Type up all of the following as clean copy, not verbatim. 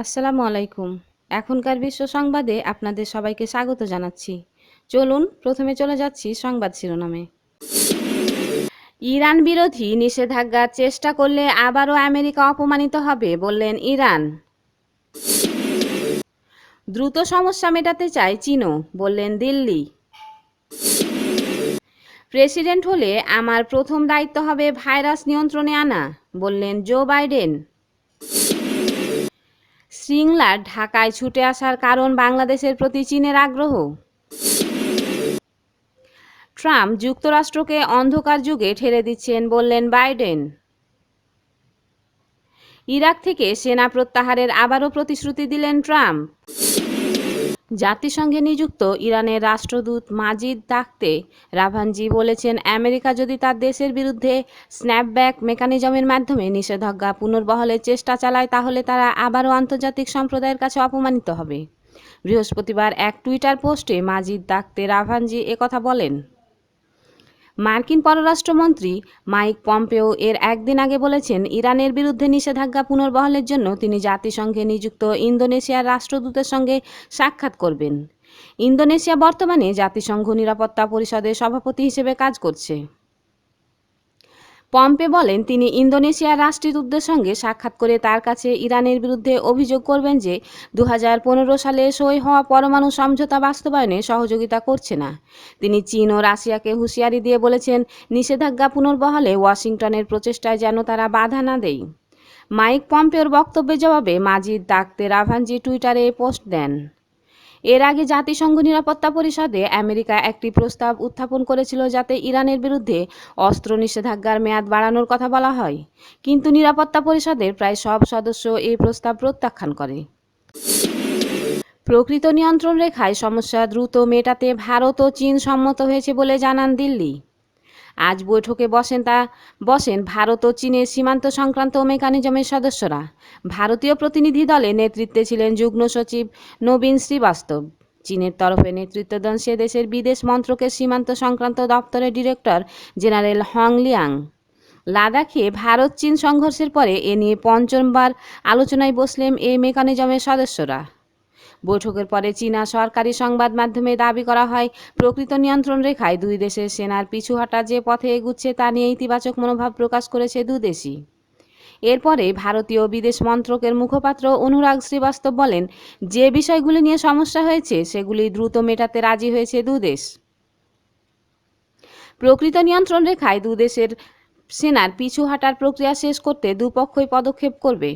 আসসালামু আলাইকুম। এখনকার বিশ্ব সংবাদে আপনাদের সবাইকে স্বাগত জানাচ্ছি। চলুন প্রথমে চলে যাচ্ছি সংবাদ শিরোনামে। ইরান বিরোধী নিষেধাজ্ঞার চেষ্টা করলে আবারও আমেরিকা অপমানিত হবে বললেন ইরান। দ্রুত সমস্যা মেটাতে চায় চীনও বললেন দিল্লি। প্রেসিডেন্ট হলে আমার প্রথম দায়িত্ব হবে ভাইরাস নিয়ন্ত্রণে আনা বললেন জো বাইডেন। সিংলার ঢাকায় ছুটে আসার কারণ বাংলাদেশের প্রতি চীনের আগ্রহ। ট্রাম্প যুক্তরাষ্ট্রকে অন্ধকার যুগে ঠেলে দিচ্ছেন বললেন বাইডেন। ইরাক থেকে সেনা প্রত্যাহারের আবারও প্রতিশ্রুতি দিলেন ট্রাম্প। জাতিসংঘে নিযুক্ত ইরানের রাষ্ট্রদূত মাজিদ তাখতে রাভানজি বলেছেন, আমেরিকা যদি তার দেশের বিরুদ্ধে স্ন্যাপব্যাক মেকানিজমের মাধ্যমে নিষেধাজ্ঞা পুনর্বহালের চেষ্টা চালায় তাহলে তারা আবারও আন্তর্জাতিক সম্প্রদায়ের কাছে অপমানিত হবে। বৃহস্পতিবার এক টুইটার পোস্টে মাজিদ তাখতে রাভানজি একথা বলেন। মার্কিন পররাষ্ট্রমন্ত্রী মাইক পম্পেও এর একদিন আগে বলেছেন, ইরানের বিরুদ্ধে নিষেধাজ্ঞা পুনর্বহালের জন্য তিনি জাতিসংঘে নিযুক্ত ইন্দোনেশিয়ার রাষ্ট্রদূতের সঙ্গে সাক্ষাৎ করবেন। ইন্দোনেশিয়া বর্তমানে জাতিসংঘ নিরাপত্তা পরিষদের সভাপতি হিসেবে কাজ করছে। পম্পে বলেন, তিনি ইন্দোনেশিয়ার রাষ্ট্রদূতের সঙ্গে সাক্ষাৎ করে তার কাছে ইরানের বিরুদ্ধে অভিযোগ করবেন যে 2015 সালে সই হওয়া পরমাণু সমঝোতা বাস্তবায়নে সহযোগিতা করছে না। তিনি চীন ও রাশিয়াকে হুঁশিয়ারি দিয়ে বলেছেন, নিষেধাজ্ঞা পুনর্বহালে ওয়াশিংটনের প্রচেষ্টায় যেন তারা বাধা না দেয়। মাইক পম্পেওর বক্তব্যের জবাবে মাজিদ তাখতে রাভানজি টুইটারে পোস্ট দেন। এর আগে জাতিসংঘ নিরাপত্তা পরিষদে আমেরিকা একটি প্রস্তাব উত্থাপন করেছিল যাতে ইরানের বিরুদ্ধে অস্ত্র নিষেধাজ্ঞার মেয়াদ বাড়ানোর কথা বলা হয়, কিন্তু নিরাপত্তা পরিষদের প্রায় সব সদস্য এই প্রস্তাব প্রত্যাখ্যান করে। প্রকৃত নিয়ন্ত্রণ রেখায় সমস্যা দ্রুত মেটাতে ভারত ও চীন সম্মত হয়েছে বলে জানান দিল্লি। আজ বৈঠকে বসেন ভারত ও চীনের সীমান্ত সংক্রান্ত মেকানিজমের সদস্যরা। ভারতীয় প্রতিনিধি দলে নেতৃত্বে ছিলেন যুগ্ম সচিব নবীন শ্রীবাস্তব। চীনের তরফে নেতৃত্ব দেন সে দেশের বিদেশ মন্ত্রকের সীমান্ত সংক্রান্ত দপ্তরের ডিরেক্টর জেনারেল হং লিয়াং। লাদাখে ভারত চীন সংঘর্ষের পরে এ নিয়ে পঞ্চমবার আলোচনায় বসলেন এই মেকানিজমের সদস্যরা। বৈঠকের পরে চীনা সরকারি সংবাদ মাধ্যমে দাবি করা হয়, প্রকৃত নিয়ন্ত্রণ রেখায় দুই দেশের সেনার পিছু হটা যে পথে এগুচ্ছে তা নিয়ে ইতিবাচক মনোভাব প্রকাশ করেছে দুদেশই। এরপরে ভারতীয় বিদেশ মন্ত্রকের মুখপাত্র অনুরাগ শ্রীবাস্তব বলেন, যে বিষয়গুলি নিয়ে সমস্যা হয়েছে সেগুলি দ্রুত মেটাতে রাজি হয়েছে দুদেশ। প্রকৃত নিয়ন্ত্রণ রেখায় দুদেশের সেনার পিছু হাঁটার প্রক্রিয়া শেষ করতে দুপক্ষই পদক্ষেপ করবে।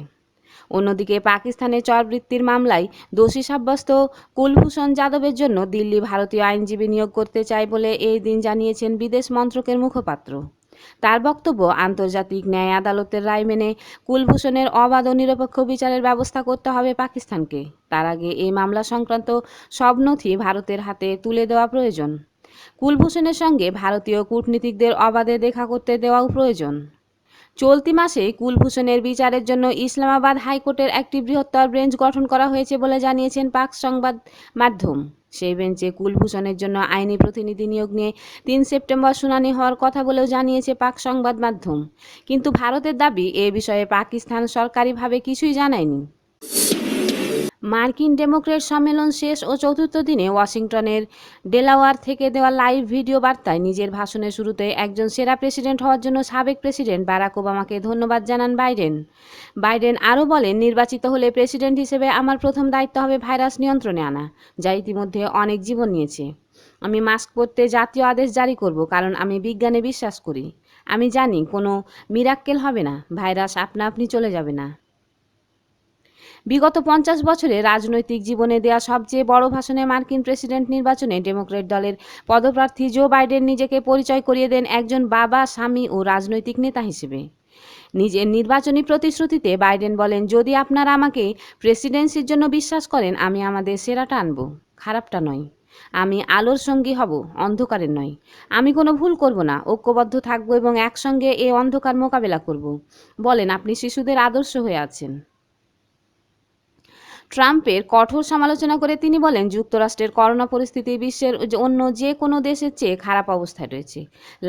অন্যদিকে পাকিস্তানের চরবৃত্তির মামলায় দোষী সাব্যস্ত কুলভূষণ যাদবের জন্য দিল্লি ভারতীয় আইনজীবী নিয়োগ করতে চায় বলে এই দিন জানিয়েছেন বিদেশ মন্ত্রকের মুখপাত্র। তার বক্তব্য, আন্তর্জাতিক ন্যায় আদালতের রায় মেনে কুলভূষণের অবাধ ও নিরপেক্ষ বিচারের ব্যবস্থা করতে হবে পাকিস্তানকে। তার আগে এই মামলা সংক্রান্ত সব নথি ভারতের হাতে তুলে দেওয়া প্রয়োজন। কুলভূষণের সঙ্গে ভারতীয় কূটনীতিকদের অবাধে দেখা করতে দেওয়াও প্রয়োজন। চলতি মাসে কুলভূষণের বিচারের জন্য ইসলামাবাদ হাইকোর্টের একটি বৃহত্তর বেঞ্চ গঠন করা হয়েছে বলে জানিয়েছেন পাক সংবাদ মাধ্যম। সেই বেঞ্চে কুলভূষণের জন্য আইনি প্রতিনিধি নিয়োগ নিয়ে 3 সেপ্টেম্বর শুনানি হওয়ার কথা বলেও জানিয়েছে পাক সংবাদ মাধ্যম। কিন্তু ভারতের দাবি, এ বিষয়ে পাকিস্তান সরকারিভাবে কিছুই জানায়নি। মার্কিন ডেমোক্র্যাট সম্মেলন শেষ ও চতুর্থ দিনে ওয়াশিংটনের ডেলাওয়ার থেকে দেওয়া লাইভ ভিডিও বার্তায় নিজের ভাষণের শুরুতে একজন সেরা প্রেসিডেন্ট হওয়ার জন্য সাবেক প্রেসিডেন্ট বারাক ওবামাকে ধন্যবাদ জানান বাইডেন আরও বলেন, নির্বাচিত হলে প্রেসিডেন্ট হিসেবে আমার প্রথম দায়িত্ব হবে ভাইরাস নিয়ন্ত্রণে আনা, যা ইতিমধ্যে অনেক জীবন নিয়েছে। আমি মাস্ক পরতে জাতীয় আদেশ জারি করব, কারণ আমি বিজ্ঞানে বিশ্বাস করি। আমি জানি কোনো মিরাক্কেল হবে না, ভাইরাস আপনা আপনি চলে যাবে না। বিগত 50 বছরে রাজনৈতিক জীবনে দেয়া সবচেয়ে বড় ভাষণে মার্কিন প্রেসিডেন্ট নির্বাচনে ডেমোক্র্যাট দলের পদপ্রার্থী জো বাইডেন নিজেকে পরিচয় করিয়ে দেন একজন বাবা, স্বামী ও রাজনৈতিক নেতা হিসেবে। নিজের নির্বাচনী প্রতিশ্রুতিতে বাইডেন বলেন, যদি আপনারা আমাকে প্রেসিডেন্সির জন্য বিশ্বাস করেন, আমি আমাদের সেরাটা আনব, খারাপটা নয়। আমি আলোর সঙ্গী হব, অন্ধকারের নয়। আমি কোনো ভুল করব না, ঐক্যবদ্ধ থাকব এবং একসঙ্গে এই অন্ধকার মোকাবেলা করব। বলেন, আপনি শিশুদের আদর্শ হয়ে আছেন। ট্রাম্পের কঠোর সমালোচনা করে তিনি বলেন, যুক্তরাষ্ট্রের করোনা পরিস্থিতি বিশ্বের অন্য যে কোনো দেশের চেয়ে খারাপ অবস্থায় রয়েছে।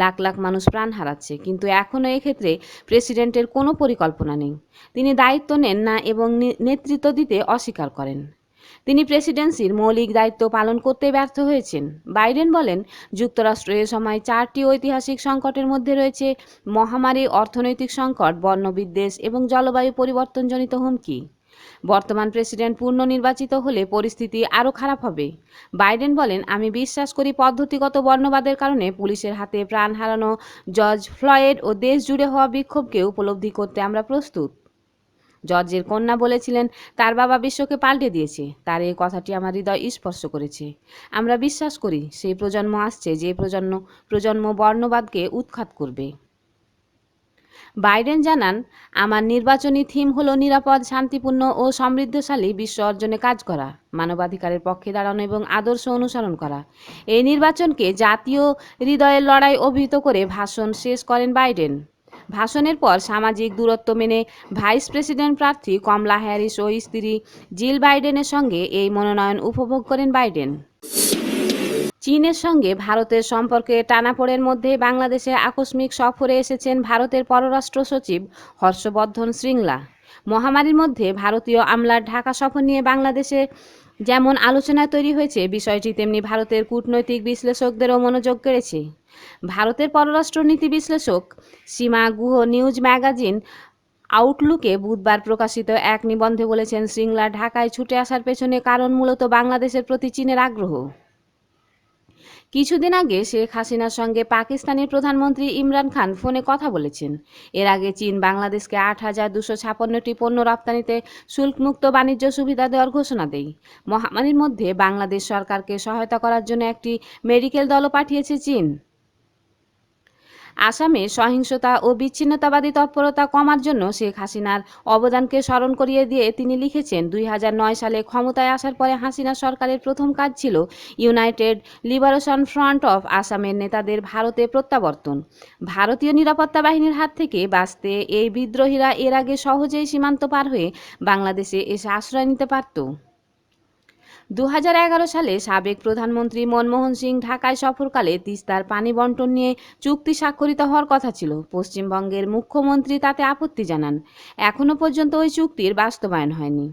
লাখ লাখ মানুষ প্রাণ হারাচ্ছে, কিন্তু এখনও এক্ষেত্রে প্রেসিডেন্টের কোনো পরিকল্পনা নেই। তিনি দায়িত্ব নেন না এবং নেতৃত্ব দিতে অস্বীকার করেন। তিনি প্রেসিডেন্সির মৌলিক দায়িত্ব পালন করতে ব্যর্থ হয়েছেন। বাইডেন বলেন, যুক্তরাষ্ট্র এ সময় 4টি ঐতিহাসিক সংকটের মধ্যে রয়েছে মহামারী, অর্থনৈতিক সংকট, বর্ণবিদ্বেষ এবং জলবায়ু পরিবর্তনজনিত হুমকি। বর্তমান প্রেসিডেন্ট পুনর্নির্বাচিত হলে পরিস্থিতি আরও খারাপ হবে। বাইডেন বলেন, আমি বিশ্বাস করি পদ্ধতিগত বর্ণবাদের কারণে পুলিশের হাতে প্রাণ হারানো জর্জ ফ্লয়েড ও দেশ জুড়ে হওয়া বিক্ষোভকে উপলব্ধি করতে আমরা প্রস্তুত। জর্জের কন্যা বলেছিলেন, তার বাবা বিশ্বকে পাল্টে দিয়েছে। তার এই কথাটি আমার হৃদয় স্পর্শ করেছে। আমরা বিশ্বাস করি সেই প্রজন্ম আসছে যে প্রজন্ম বর্ণবাদকে উৎখাত করবে। বাইডেন জানান, আমার নির্বাচনী থিম হলো নিরাপদ, শান্তিপূর্ণ ও সমৃদ্ধশালী বিশ্ব অর্জনে কাজ করা, মানবাধিকারের পক্ষে দাঁড়ানো এবং আদর্শ অনুসরণ করা। এই নির্বাচনকে জাতীয় হৃদয়ের লড়াই অভিহিত করে ভাষণ শেষ করেন বাইডেন। ভাষণের পর সামাজিক দূরত্ব মেনে ভাইস প্রেসিডেন্ট প্রার্থী কমলা হ্যারিস ও স্ত্রী জিল বাইডেনের সঙ্গে এই মনোনয়ন উপভোগ করেন বাইডেন। চীনের সঙ্গে ভারতের সম্পর্কে টানাপোড়েনের মধ্যে বাংলাদেশে আকস্মিক সফরে এসেছেন ভারতের পররাষ্ট্র সচিব হর্ষবর্ধন শ্রিংলা। মহামারীর মধ্যে ভারতীয় আমলার ঢাকা সফর নিয়ে বাংলাদেশে যেমন আলোচনা তৈরি হয়েছে, বিষয়টি তেমনি ভারতের কূটনৈতিক বিশ্লেষকদেরও মনোযোগ কেড়েছে। ভারতের পররাষ্ট্রনীতি বিশ্লেষক সীমা গুহ নিউজ ম্যাগাজিন আউটলুকে বুধবার প্রকাশিত এক নিবন্ধে বলেছেন, শ্রিংলা ঢাকায় ছুটে আসার পেছনে কারণ মূলত বাংলাদেশের প্রতি চীনের আগ্রহ। কিছুদিন আগে শেখ হাসিনার সঙ্গে পাকিস্তানের প্রধানমন্ত্রী ইমরান খান ফোনে কথা বলেছেন। এর আগে চীন বাংলাদেশকে 8,256টি পণ্য রপ্তানিতে শুল্কমুক্ত বাণিজ্য সুবিধা দেওয়ার ঘোষণা দেয়। মহামারীর মধ্যে বাংলাদেশ সরকারকে সহায়তা করার জন্য একটি মেডিকেল দলও পাঠিয়েছে চীন। আসামে সহিংসতা ও বিচ্ছিন্নতাবাদী তৎপরতা কমার জন্য শেখ হাসিনার অবদানকে স্মরণ করিয়ে দিয়ে তিনি লিখেছেন, 2009 সালে ক্ষমতায় আসার পরে হাসিনা সরকারের প্রথম কাজ ছিল ইউনাইটেড লিবারেশন ফ্রন্ট অফ আসামের নেতাদের ভারতে প্রত্যাবর্তন। ভারতীয় নিরাপত্তা বাহিনীর হাত থেকে বাঁচতে এই বিদ্রোহীরা এর আগে সহজেই সীমান্ত পার হয়ে বাংলাদেশে এসে আশ্রয় নিতে পারত। 2011 সালে সাবেক প্রধানমন্ত্রী মনমোহন সিং ঢাকায় সফরকালে তিস্তার পানি বণ্টন নিয়ে চুক্তি স্বাক্ষরিত হওয়ার কথা ছিল। পশ্চিমবঙ্গের মুখ্যমন্ত্রী তাতে আপত্তি জানান। এখনও পর্যন্ত ওই চুক্তির বাস্তবায়ন হয়নি।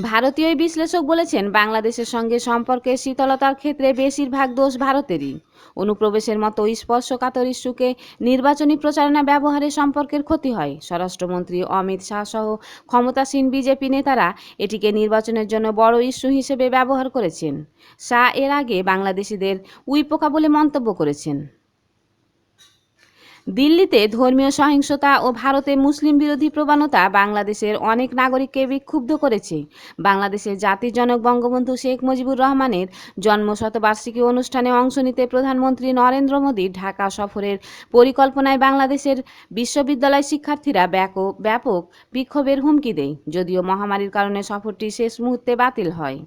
ভারতীয় বিশ্লেষক বলেছেন, বাংলাদেশের সঙ্গে সম্পর্কের শীতলতার ক্ষেত্রে বেশিরভাগ দোষ ভারতেরই। অনুপ্রবেশের মতো স্পর্শকাতর ইস্যুকে নির্বাচনী প্রচারণা ব্যবহারে সম্পর্কের ক্ষতি হয়। স্বরাষ্ট্রমন্ত্রী অমিত শাহ সহ ক্ষমতাসীন বিজেপি নেতারা এটিকে নির্বাচনের জন্য বড় ইস্যু হিসেবে ব্যবহার করেছেন। শাহ এর আগে বাংলাদেশিদের উইপোকা বলে মন্তব্য করেছেন। দিল্লিতে ধর্মীয় সহিংসতা ও ভারতে মুসলিম বিরোধী প্রবণতা বাংলাদেশের অনেক নাগরিককে বিক্ষুব্ধ করেছে। বাংলাদেশের জাতির জনক বঙ্গবন্ধু শেখ মুজিবুর রহমানের জন্মশতবার্ষিকী অনুষ্ঠানে অংশ নিতে প্রধানমন্ত্রী নরেন্দ্র মোদীর ঢাকা সফরের পরিকল্পনায় বাংলাদেশের বিশ্ববিদ্যালয় শিক্ষার্থীরা ব্যাপক বিক্ষোভের হুমকি দেয়, যদিও মহামারীর কারণে সফরটি শেষ মুহূর্তে বাতিল হয়।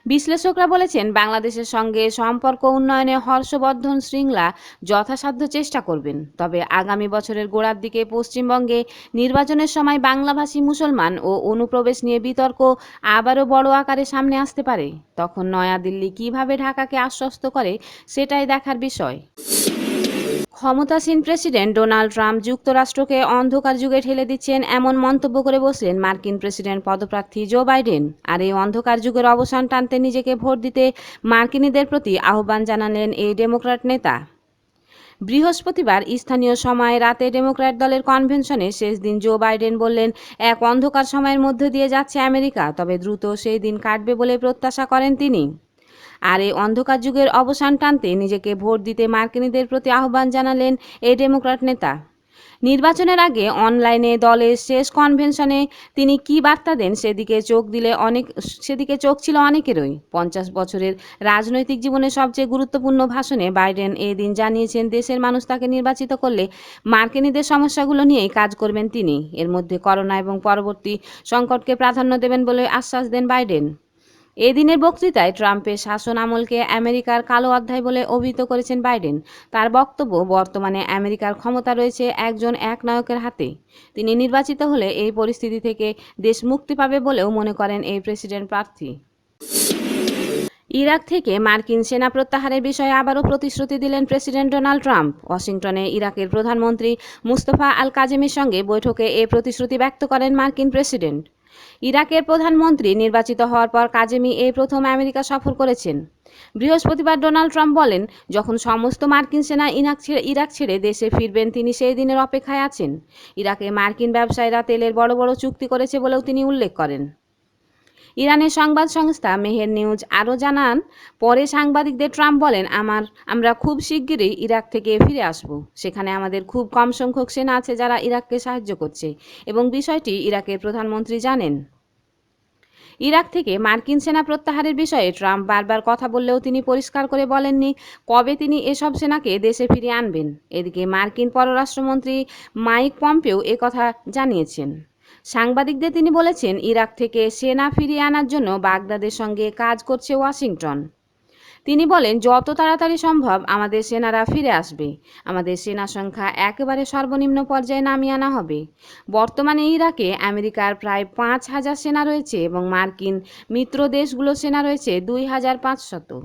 বিশ্লেষকরা বলেছেন, বাংলাদেশের সঙ্গে সম্পর্ক উন্নয়নে হর্ষবর্ধন শ্রিংলা যথাসাধ্য চেষ্টা করবেন। তবে আগামী বছরের গোড়ার দিকে পশ্চিমবঙ্গে নির্বাচনের সময় বাংলাভাষী মুসলমান ও অনুপ্রবেশ নিয়ে বিতর্ক আবারও বড় আকারে সামনে আসতে পারে। তখন নয়াদিল্লি কিভাবে ঢাকাকে আশ্বস্ত করে, সেটাই দেখার বিষয়। ক্ষমতাসীন প্রেসিডেন্ট ডোনাল্ড ট্রাম্প যুক্তরাষ্ট্রকে অন্ধকার যুগে ঠেলে দিচ্ছেন এমন মন্তব্য করে বসলেন মার্কিন প্রেসিডেন্ট পদপ্রার্থী জো বাইডেন। আর এই অন্ধকার যুগের অবসান টানতে নিজেকে ভোট দিতে মার্কিনীদের প্রতি আহ্বান জানালেন এই ডেমোক্র্যাট নেতা। বৃহস্পতিবার স্থানীয় সময় রাতে ডেমোক্র্যাট দলের কনভেনশনে শেষ দিন জো বাইডেন বললেন, এক অন্ধকার সময়ের মধ্য দিয়ে যাচ্ছে আমেরিকা, তবে দ্রুত সেই দিন কাটবে বলে প্রত্যাশা করেন তিনি। আর এই অন্ধকার যুগের অবসান টানতে নিজেকে ভোট দিতে মার্কিনীদের প্রতি আহ্বান জানালেন এই ডেমোক্র্যাট নেতা। নির্বাচনের আগে অনলাইনে দলের শেষ কনভেনশনে তিনি কী বার্তা দেন সেদিকে চোখ ছিল অনেকেরই। 50 বছরের রাজনৈতিক জীবনের সবচেয়ে গুরুত্বপূর্ণ ভাষণে বাইডেন এই দিন জানিয়েছেন, দেশের মানুষ তাকে নির্বাচিত করলে মার্কিনীদের সমস্যাগুলো নিয়েই কাজ করবেন তিনি। এর মধ্যে করোনা এবং পরবর্তী সংকটকে প্রাধান্য দেবেন বলে আশ্বাস দেন বাইডেন। এদিনের বক্তৃতায় ট্রাম্পের শাসন আমলকে আমেরিকার কালো অধ্যায় বলে অভিহিত করেছেন বাইডেন। তার বক্তব্য, বর্তমানে আমেরিকার ক্ষমতা রয়েছে একজন একনায়কের হাতে। তিনি নির্বাচিত হলে এই পরিস্থিতি থেকে দেশ মুক্তি পাবে বলেও মনে করেন এই প্রেসিডেন্ট প্রার্থী। ইরাক থেকে মার্কিন সেনা প্রত্যাহারের বিষয়ে আবারও প্রতিশ্রুতি দিলেন প্রেসিডেন্ট ডোনাল্ড ট্রাম্প। ওয়াশিংটনে ইরাকের প্রধানমন্ত্রী মুস্তফা আল কাজেমির সঙ্গে বৈঠকে এ প্রতিশ্রুতি ব্যক্ত করেন মার্কিন প্রেসিডেন্ট। ইরাকের প্রধানমন্ত্রী নির্বাচিত হওয়ার পর কাজেমি এই প্রথম আমেরিকা সফর করেছেন। বৃহস্পতিবার ডোনাল্ড ট্রাম্প বলেন, যখন সমস্ত মার্কিন সেনা ইরাক ছেড়ে দেশে ফিরবেন তিনি সেই দিনের অপেক্ষায় আছেন। ইরাকে মার্কিন ব্যবসায়ীরা তেলের বড় বড় চুক্তি করেছে বলেও তিনি উল্লেখ করেন। ইরানের সংবাদ সংস্থা মেহের নিউজ আরও জানান, পরে সাংবাদিকদের ট্রাম্প বলেন, আমরা খুব শিগগিরই ইরাক থেকে ফিরে আসব। সেখানে আমাদের খুব কম সংখ্যক সেনা আছে যারা ইরাককে সাহায্য করছে এবং বিষয়টি ইরাকের প্রধানমন্ত্রী জানেন। ইরাক থেকে মার্কিন সেনা প্রত্যাহারের বিষয়ে ট্রাম্প বারবার কথা বললেও তিনি পরিষ্কার করে বলেননি কবে তিনি এসব সেনাকে দেশে ফিরিয়ে আনবেন। এদিকে মার্কিন পররাষ্ট্রমন্ত্রী মাইক পম্পেও একথা জানিয়েছেন। সাংবাদিকদের তিনি বলেছেন, ইরাক থেকে সেনা ফিরিয়ে আনার জন্য বাগদাদের সঙ্গে কাজ করছে ওয়াশিংটন। তিনি বলেন, যত তাড়াতাড়ি সম্ভব আমাদের সেনারা ফিরে আসবে। আমাদের সেনা সংখ্যা একেবারে সর্বনিম্ন পর্যায়ে নামিয়ে আনা হবে। বর্তমানে ইরাকে আমেরিকার প্রায় 5,000 সেনা রয়েছে এবং মার্কিন মিত্র দেশগুলোর সেনা রয়েছে 2,500।